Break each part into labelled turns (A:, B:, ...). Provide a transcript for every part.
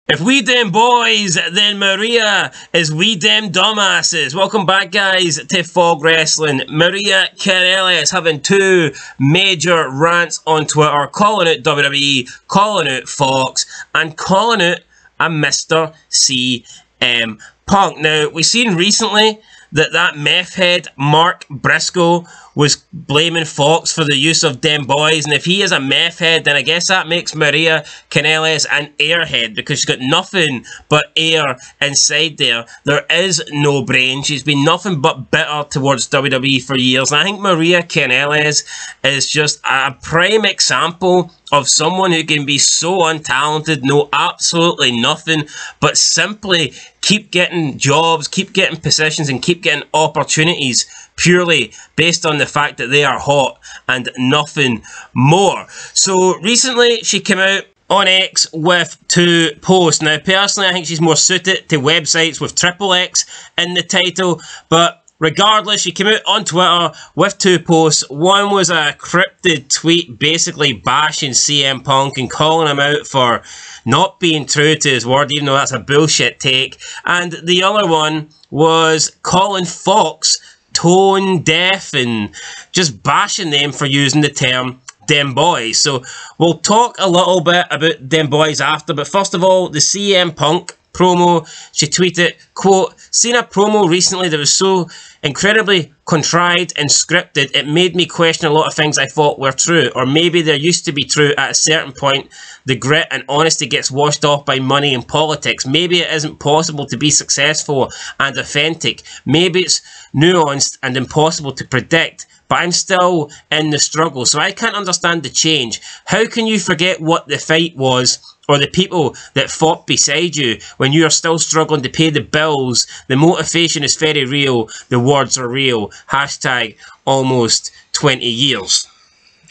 A: If we them boys, then Maria is we them dumbasses. Welcome back, guys, to Fog Wrestling. Maria Kanellis having two major rants on Twitter, calling out WWE, calling out Fox, and calling out a Mr. CM Punk. Now, we've seen recently that meth head Mark Briscoe was blaming Fox for the use of them boys, and if he is a meth head, then I guess that makes Maria Kanellis an airhead, because she's got nothing but air inside there. There is no brain. She's been nothing but bitter towards WWE for years, and I think Maria Kanellis is just a prime example of someone who can be so untalented, know absolutely nothing, but simply keep getting jobs, keep getting positions, and keep getting opportunities purely based on the fact that they are hot and nothing more. So recently she came out on X with two posts. Now personally I think she's more suited to websites with XXX in the title, but regardless, she came out on Twitter with two posts. One was a cryptid tweet basically bashing CM Punk and calling him out for not being true to his word, even though that's a bullshit take. And the other one was calling Fox tone deaf and just bashing them for using the term them boys. So we'll talk a little bit about them boys after, but first of all, the CM Punk promo. She tweeted, quote, "Seen a promo recently that was so incredibly contrived and scripted, it made me question a lot of things I thought were true, or maybe they used to be true at a certain point. The grit and honesty gets washed off by money and politics. Maybe it isn't possible to be successful and authentic. Maybe it's nuanced and impossible to predict. But I'm still in the struggle, so I can't understand the change. How can you forget what the fight was, or the people that fought beside you, when you are still struggling to pay the bills? The motivation is very real. The words are real. Hashtag almost 20 years.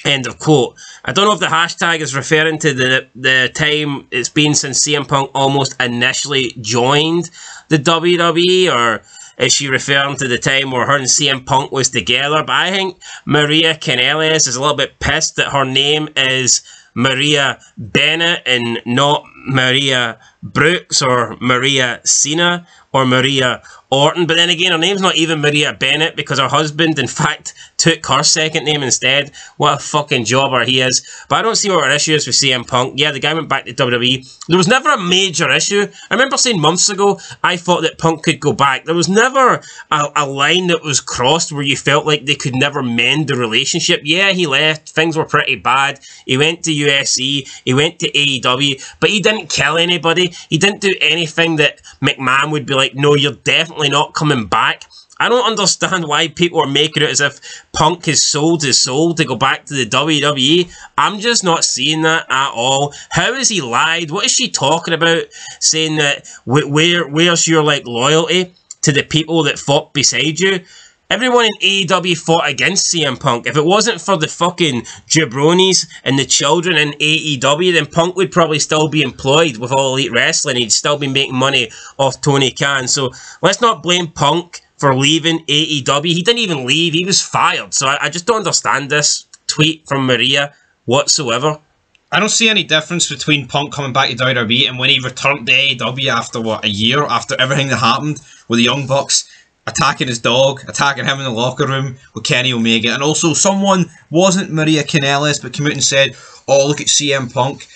A: End of quote. I don't know if the hashtag is referring to the time it's been since CM Punk almost initially joined the WWE, or is she referring to the time where her and CM Punk was together? But I think Maria Kanellis is a little bit pissed that her name is Maria Bennett and not Maria Brooks or Maria Cena or Maria Orton. But then again, her name's not even Maria Bennett because her husband, in fact, took her second name instead. What a fucking jobber he is. But I don't see what her issue is with CM Punk. Yeah, the guy went back to WWE. There was never a major issue. I remember saying months ago, I thought that Punk could go back. There was never a line that was crossed where you felt like they could never mend the relationship. Yeah, he left. Things were pretty bad. He went to UFC. He went to AEW. But he didn't kill anybody. He didn't do anything that McMahon would be like, no, you're definitely not coming back. I don't understand why people are making it as if Punk has sold his soul to go back to the WWE. I'm just not seeing that at all. How has he lied? What is she talking about? Saying that where's your like loyalty to the people that fought beside you? Everyone in AEW fought against CM Punk. If it wasn't for the fucking jabronis and the children in AEW, then Punk would probably still be employed with All Elite Wrestling. He'd still be making money off Tony Khan. So let's not blame Punk for leaving AEW. He didn't even leave. He was fired. So I just don't understand this tweet from Maria whatsoever.
B: I don't see any difference between Punk coming back to WWE and when he returned to AEW after, what, a year after everything that happened with the Young Bucks attacking his dog, attacking him in the locker room with Kenny Omega. And also someone, wasn't Maria Kanellis, but came out and said, oh, look at CM Punk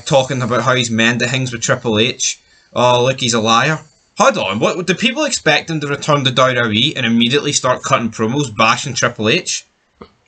B: talking about how he's mending things with Triple H. Oh, look, he's a liar. Hold on, what do people expect him to return to WWE and immediately start cutting promos bashing Triple H?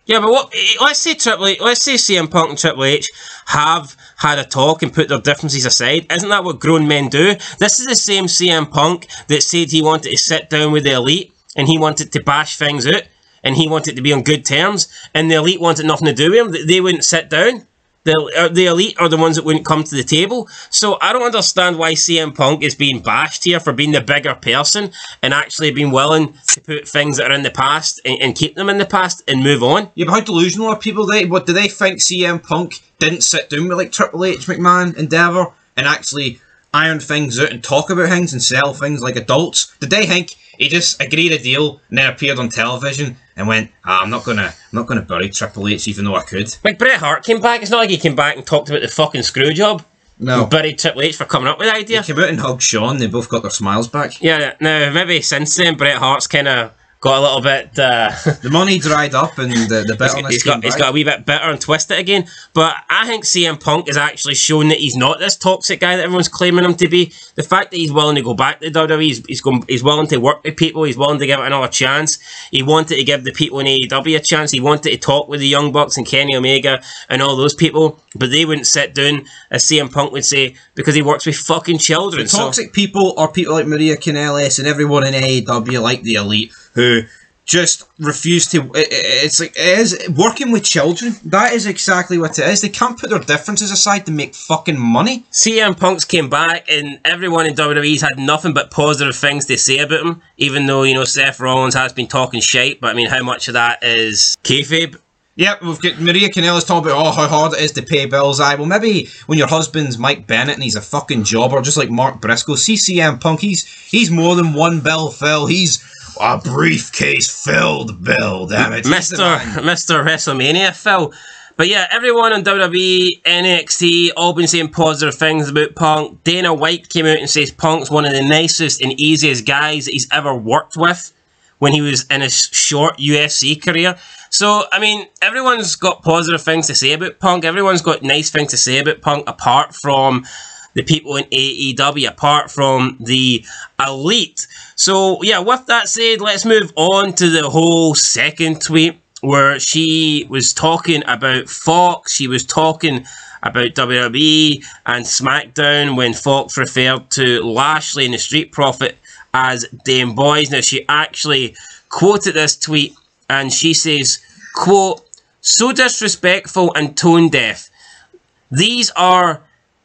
A: Yeah, but what? Let's say CM Punk and Triple H have had a talk and put their differences aside. Isn't that what grown men do? This is the same CM Punk that said he wanted to sit down with the Elite and he wanted to bash things out and he wanted to be on good terms, and the Elite wanted nothing to do with him. They wouldn't sit down. The Elite are the ones that wouldn't come to the table. So I don't understand why CM Punk is being bashed here for being the bigger person and actually being willing to put things that are in the past and keep them in the past and move on.
B: Yeah, but how delusional are people? What do they think CM Punk didn't sit down with like Triple H, McMahon, Endeavour and actually iron things out and talk about things and sell things like adults? Did they think he just agreed a deal and then appeared on television and went, I'm not gonna bury Triple H even though I could?
A: Like Bret Hart came back. It's not like he came back and talked about the fucking screw job.
B: No.
A: Buried Triple H for coming up with the idea.
B: They came out and hugged Shawn. They both got their smiles back.
A: Yeah, now maybe since then Bret Hart's kind of got a little bit...
B: the money dried up and the bitterness
A: he's got a wee bit bitter and twisted again. But I think CM Punk has actually shown that he's not this toxic guy that everyone's claiming him to be. The fact that he's willing to go back to WWE, he's willing to work with people, he's willing to give it another chance. He wanted to give the people in AEW a chance. He wanted to talk with the Young Bucks and Kenny Omega and all those people, but they wouldn't sit down, as CM Punk would say, because he works with fucking children.
B: The toxic people are people like Maria Kanellis and everyone in AEW, like the Elite, who just refuse to... It's like, it is working with children. That is exactly what it is. They can't put their differences aside to make fucking money.
A: CM Punk's came back and everyone in WWE's had nothing but positive things to say about him, even though, you know, Seth Rollins has been talking shite, but I mean, how much of that is kayfabe?
B: Yep, we've got Maria Kanellis talking about how hard it is to pay bills. Well, maybe when your husband's Mike Bennett and he's a fucking jobber, just like Mark Briscoe. See CM Punk, he's more than one bill, Phil. He's a briefcase-filled bill, damn it.
A: Mr. WrestleMania, Phil. But yeah, everyone on WWE, NXT, all been saying positive things about Punk. Dana White came out and says Punk's one of the nicest and easiest guys that he's ever worked with when he was in his short UFC career. So, I mean, everyone's got positive things to say about Punk. Everyone's got nice things to say about Punk, apart from the people in AEW, apart from the Elite. So, yeah, with that said, let's move on to the whole second tweet, where she was talking about Fox. She was talking about WWE and SmackDown when Fox referred to Lashley and the Street Profit as Dame Boys. Now, she actually quoted this tweet, and she says, quote, "So disrespectful and tone deaf. These are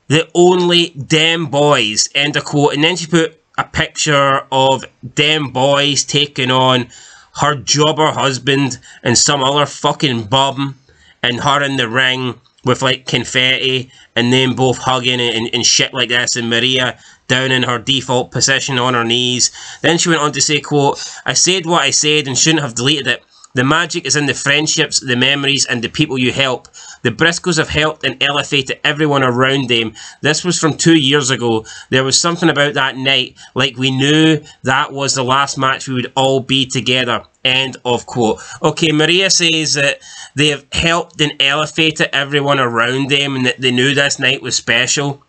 A: the only Dem Boys," end of quote. And then she put a picture of Dem Boys taking on her jobber husband and some other fucking bum, and her in the ring with like confetti and them both hugging and shit like this, and Maria down in her default position on her knees. Then she went on to say, quote, "I said what I said and shouldn't have deleted it. The magic is in the friendships, the memories, and the people you help. The Briscoes have helped and elevated everyone around them. This was from 2 years ago. There was something about that night, like we knew that was the last match we would all be together." End of quote. Okay, Maria says that they have helped and elevated everyone around them and that they knew this night was special.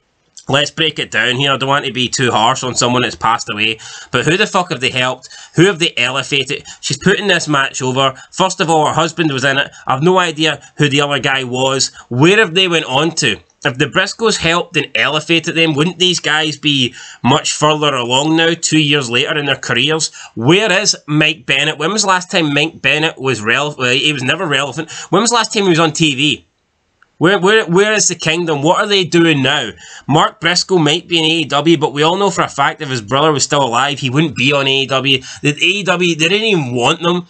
A: Let's break it down here. I don't want to be too harsh on someone that's passed away, but who the fuck have they helped? Who have they elevated? She's putting this match over. First of all, her husband was in it. I've no idea who the other guy was. Where have they went on to? If the Briscoes helped and elevated them, wouldn't these guys be much further along now, 2 years later in their careers? Where is Mike Bennett? When was the last time Mike Bennett was relevant? He was never relevant. When was the last time he was on TV? Where is the kingdom? What are they doing now? Mark Briscoe might be in AEW, but we all know for a fact if his brother was still alive, he wouldn't be on AEW. The AEW, they didn't even want them.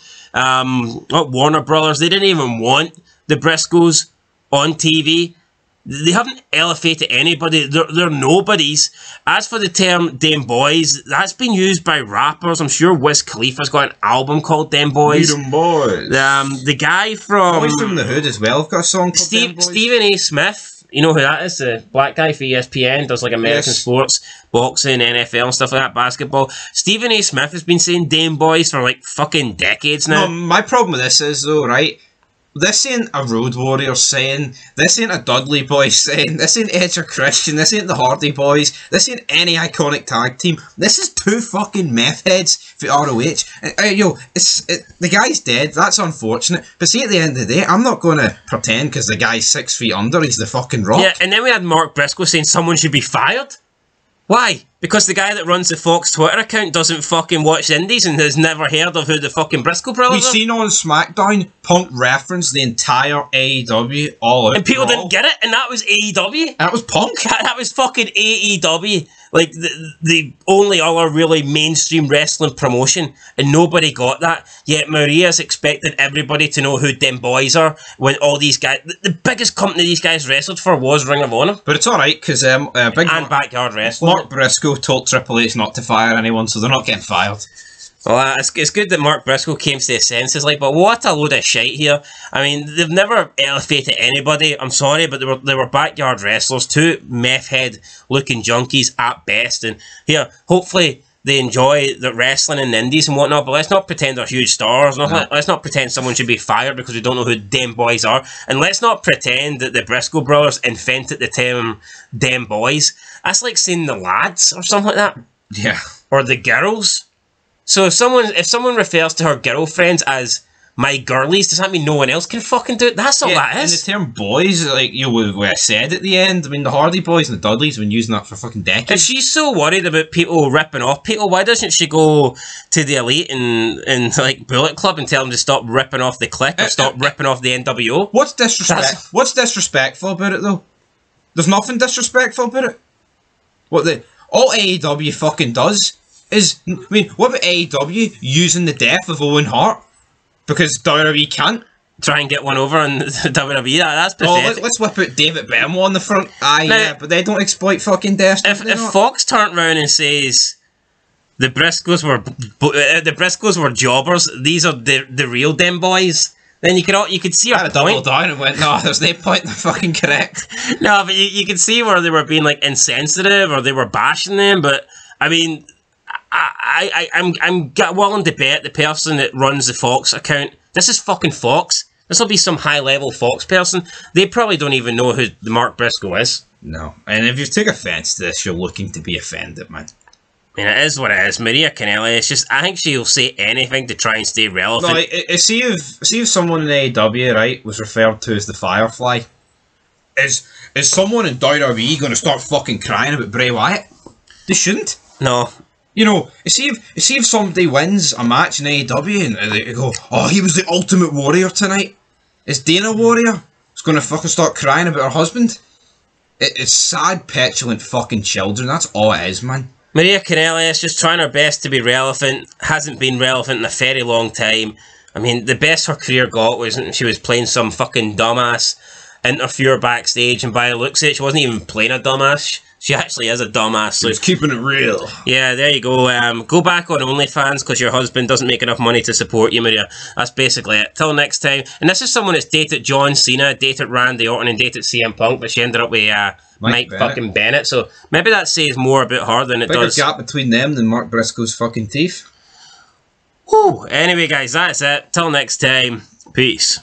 A: Warner Brothers, they didn't even want the Briscoes on TV. They haven't elevated anybody. They're nobodies. As for the term Dem Boys, that's been used by rappers. I'm sure Wiz Khalifa's got an album called Dem Boys.
B: Dem Boys.
A: The guy from...
B: Boys from the Hood as well. I've got a song called Dem Boys.
A: Stephen A. Smith. You know who that is? The black guy for ESPN. Does like American sports, boxing, NFL and stuff like that, basketball. Stephen A. Smith has been saying Dem Boys for like fucking decades now.
B: No, my problem with this is though, right? This ain't a Road Warrior saying, this ain't a Dudley Boys saying, this ain't Edge or Christian, this ain't the Hardy Boys, this ain't any iconic tag team. This is two fucking meth heads for ROH. The guy's dead, that's unfortunate. But see, at the end of the day, I'm not going to pretend because the guy's 6 feet under, he's the fucking Rock.
A: Yeah, and then we had Mark Briscoe saying someone should be fired. Why? Because the guy that runs the Fox Twitter account doesn't fucking watch Indies and has never heard of who the fucking Briscoe brothers
B: We've seen on SmackDown, Punk referenced the entire AEW all out.
A: And people didn't get it, and that was AEW.
B: And that was Punk.
A: That was fucking AEW. Like, the only other really mainstream wrestling promotion, and nobody got that. Yet Maria's expected everybody to know who Dem Boys are when all these guys... The biggest company these guys wrestled for was Ring of Honor.
B: But it's alright, because...
A: Backyard Wrestling.
B: Mark Briscoe told Triple H not to fire anyone, so they're not getting fired.
A: Well, it's good that Mark Briscoe came to his senses, like, but what a load of shite here. I mean, they've never elevated anybody. I'm sorry, but they were backyard wrestlers, two meth head looking junkies at best. And here, hopefully they enjoy the wrestling in the indies and whatnot, but let's not pretend they're huge stars. Let's not pretend someone should be fired because we don't know who them boys are. And let's not pretend that the Briscoe brothers invented the term them boys. That's like saying the lads or something like that.
B: Yeah.
A: Or the girls. So if someone refers to her girlfriends as my girlies, does that mean no one else can fucking do it? That's all that is.
B: And the term boys, like, you know, what I said at the end, I mean, the Hardy Boys and the Dudleys have been using that for fucking decades.
A: If she's so worried about people ripping off people, why doesn't she go to the Elite and like Bullet Club and tell them to stop ripping off the Click or stop ripping off the NWO?
B: What's disrespectful about it, though? There's nothing disrespectful about it. All AEW fucking does is, I mean, what about AEW using the death of Owen Hart? Because WWE can't.
A: Try and get one over on WWE, that's pathetic.
B: Oh, let's whip out David Benoit on the front. Yeah, but they don't exploit fucking death.
A: If Fox turned around and says the Briscoes were jobbers, these are the real them boys, then you could see our point.
B: Doubled down and went, no, there's no point. They're fucking correct.
A: No, but you could see where they were being like insensitive or they were bashing them. But I mean, I'm willing to bet the person that runs the Fox account, this is fucking Fox. This will be some high-level Fox person. They probably don't even know who the Mark Briscoe is.
B: No. And if you take offence to this, you're looking to be offended, man.
A: I mean, it is what it is. Maria Kanellis, it's just, I think she'll say anything to try and stay relevant.
B: No, see if someone in AEW, right, was referred to as the Firefly. Is someone in WWE going to start fucking crying about Bray Wyatt? They shouldn't.
A: No.
B: You know, see if somebody wins a match in AEW and they go, oh, he was the Ultimate Warrior tonight. Is Dana Warrior? Is going to fucking start crying about her husband? It's sad, petulant fucking children. That's all it is, man.
A: Maria Kanellis just trying her best to be relevant. Hasn't been relevant in a very long time. I mean, the best her career got was she was playing some fucking dumbass interfere backstage, and by the looks of it, she wasn't even playing a dumbass. She actually is a dumbass. So
B: she's keeping it real.
A: Yeah, there you go. Go back on OnlyFans because your husband doesn't make enough money to support you, Maria. That's basically it. Till next time. And this is someone that's dated John Cena, dated Randy Orton, and dated CM Punk, but she ended up with Mike fucking Bennett. So maybe that says more about her than it does.
B: Bigger gap between them than Mark Briscoe's fucking teeth.
A: Whew. Anyway, guys, that's it. Till next time. Peace.